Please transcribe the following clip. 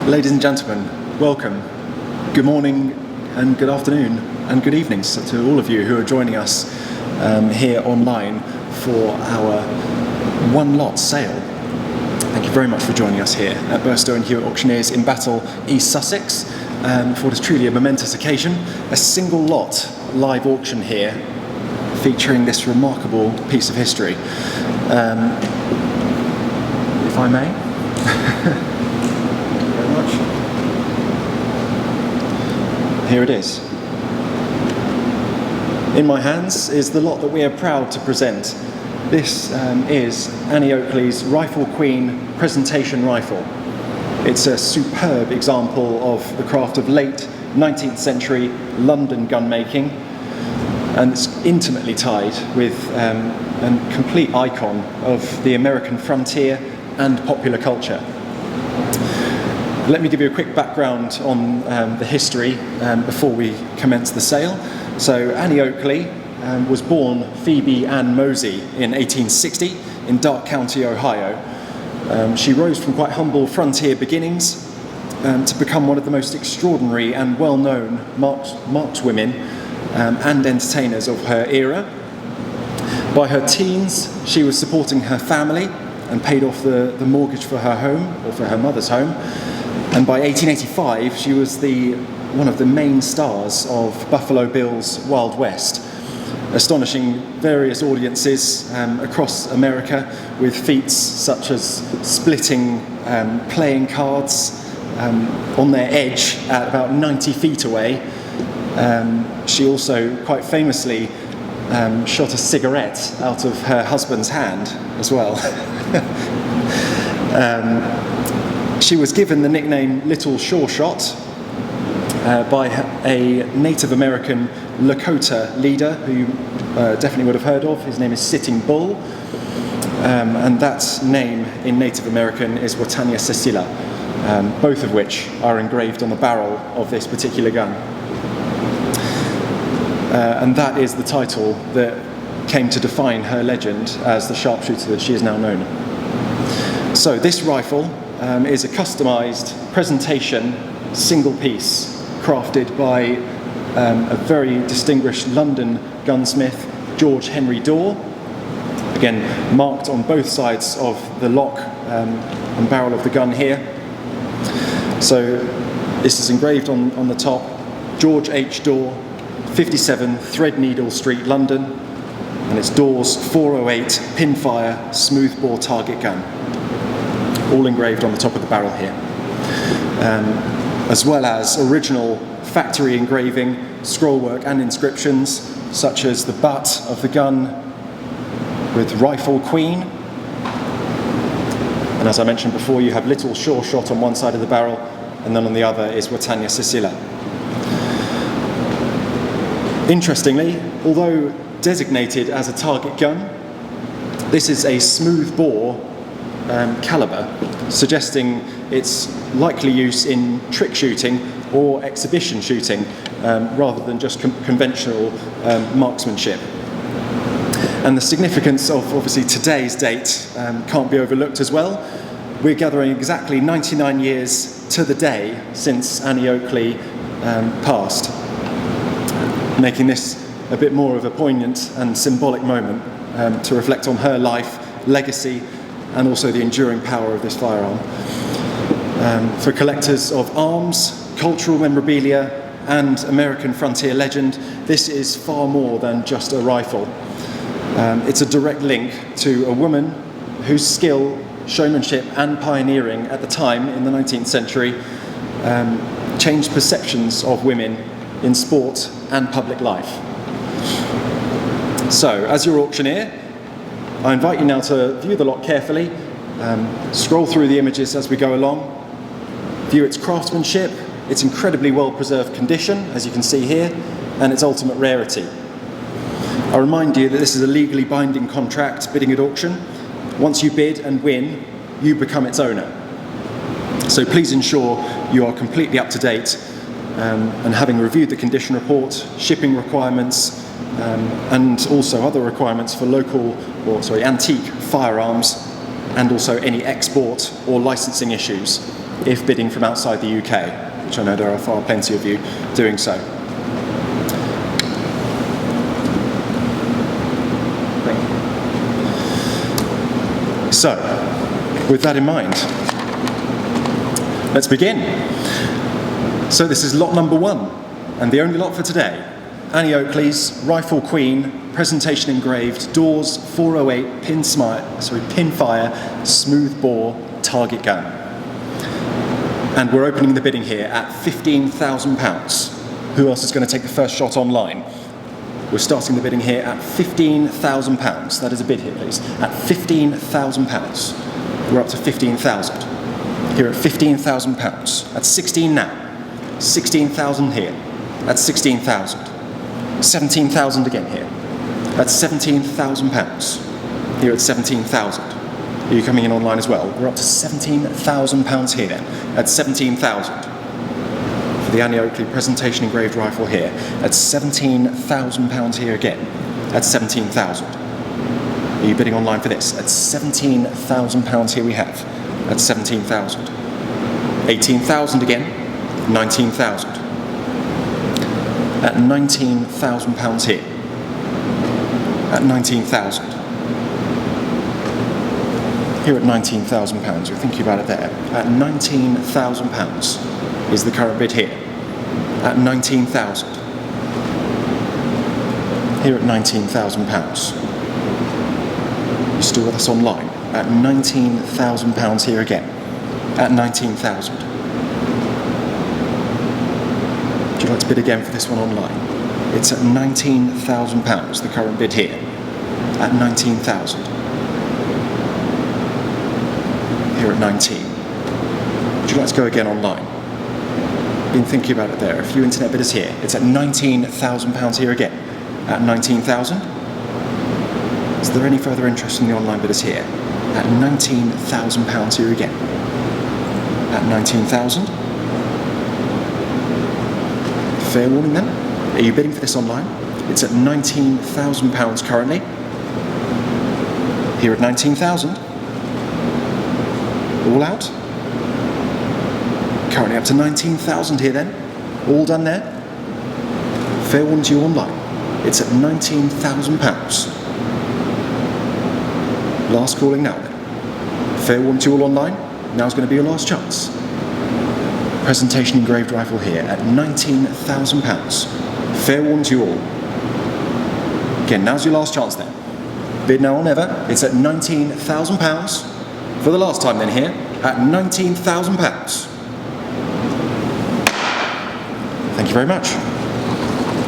Ladies and gentlemen, welcome. Good morning and good afternoon and good evenings to all of you who are joining us here online for our one lot sale. Thank you very much for joining us here at Burstow Hewett Auctioneers in Battle, East Sussex, for what is truly a momentous occasion. A single lot live auction here featuring this remarkable piece of history. If I may. Here it is. In my hands is the lot that we are proud to present. This is Annie Oakley's Rifle Queen presentation rifle. It's a superb example of the craft of late 19th century London gun making, and it's intimately tied with a complete icon of the American frontier and popular culture. Let me give you a quick background on the history before we commence the sale. So Annie Oakley was born Phoebe Ann Mosey in 1860 in Darke County, Ohio. She rose from quite humble frontier beginnings to become one of the most extraordinary and well-known markswomen and entertainers of her era. By her teens, she was supporting her family and paid off the mortgage for her home, or for her mother's home. And by 1885, she was one of the main stars of Buffalo Bill's Wild West, astonishing various audiences across America with feats such as splitting playing cards on their edge at about 90 feet away. She also, quite famously, shot a cigarette out of her husband's hand as well. She was given the nickname Little Sure Shot by a Native American Lakota leader who you definitely would have heard of. His name is Sitting Bull, and that name in Native American is Watanya Cecilia, both of which are engraved on the barrel of this particular gun. And that is the title that came to define her legend as the sharpshooter that she is now known. So this rifle is a customised presentation single piece crafted by a very distinguished London gunsmith, George Henry Daw, again marked on both sides of the lock and barrel of the gun here. So this is engraved on the top, George H. Daw, 57 Threadneedle Street, London, and it's Daw's 408 pinfire smoothbore target gun, all engraved on the top of the barrel here, as well as original factory engraving, scrollwork and inscriptions such as the butt of the gun with Rifle Queen, and as I mentioned before, you have Little Sure Shot on one side of the barrel, and then on the other is Watanya Cecilia. Interestingly, although designated as a target gun, this is a smooth bore caliber, suggesting its likely use in trick shooting or exhibition shooting rather than just conventional marksmanship. And the significance of obviously today's date can't be overlooked as well. We're gathering exactly 99 years to the day since Annie Oakley passed, making this a bit more of a poignant and symbolic moment to reflect on her life, legacy, and also the enduring power of this firearm. For collectors of arms, cultural memorabilia, and American frontier legend, this is far more than just a rifle. It's a direct link to a woman whose skill, showmanship, and pioneering at the time in the 19th century changed perceptions of women in sport and public life. So, as your auctioneer, I invite you now to view the lot carefully, scroll through the images as we go along, view its craftsmanship, its incredibly well-preserved condition, as you can see here, and its ultimate rarity. I remind you that this is a legally binding contract bidding at auction. Once you bid and win, you become its owner. So please ensure you are completely up to date and having reviewed the condition report, shipping requirements, and also other requirements for antique firearms, and also any export or licensing issues. if bidding from outside the UK, which I know there are far plenty of you doing so. So, with that in mind, let's begin. So this is lot number 1, and the only lot for today. Annie Oakley's Rifle Queen, presentation engraved, doors 408, pin fire, smooth bore, target gun. And we're opening the bidding here at £15,000. Who else is going to take the first shot online? We're starting the bidding here at £15,000. That is a bid here, please. At £15,000. We're up to 15,000. Here at £15,000. That's 16 now. 16,000 here. That's 16,000. 17,000 again here. That's £17,000. Here at 17,000. Are you coming in online as well? We're up to £17,000 here then. At 17,000. For the Annie Oakley presentation engraved rifle here. At £17,000 here again. At 17,000. Are you bidding online for this? At £17,000 here we have. At 17,000. 18,000 again. 19,000. At £19,000 here. At 19,000. Here at £19,000, we're thinking about it there. At £19,000 is the current bid here. At 19,000. Here at £19,000. You still with us online? At £19,000 here again. At 19,000. Would you like to bid again for this one online? It's at £19,000, the current bid here. At 19,000. Here at 19. Would you like to go again online? Been thinking about it there. A few internet bidders here. It's at £19,000 here again. At 19,000. Is there any further interest from the online bidders here? At £19,000 here again. At 19,000. Fair warning then. Are you bidding for this online? It's at £19,000 currently. Here at 19,000. All out. Currently up to 19,000 here then. All done there. Fair warning to you online. It's at £19,000. Last calling now then. Fair warning to you all online. Now's going to be your last chance. Presentation engraved rifle here at £19,000. Fair warning to you all. Again, now's your last chance then. Bid now or never. It's at £19,000. For the last time then here, at £19,000. Thank you very much.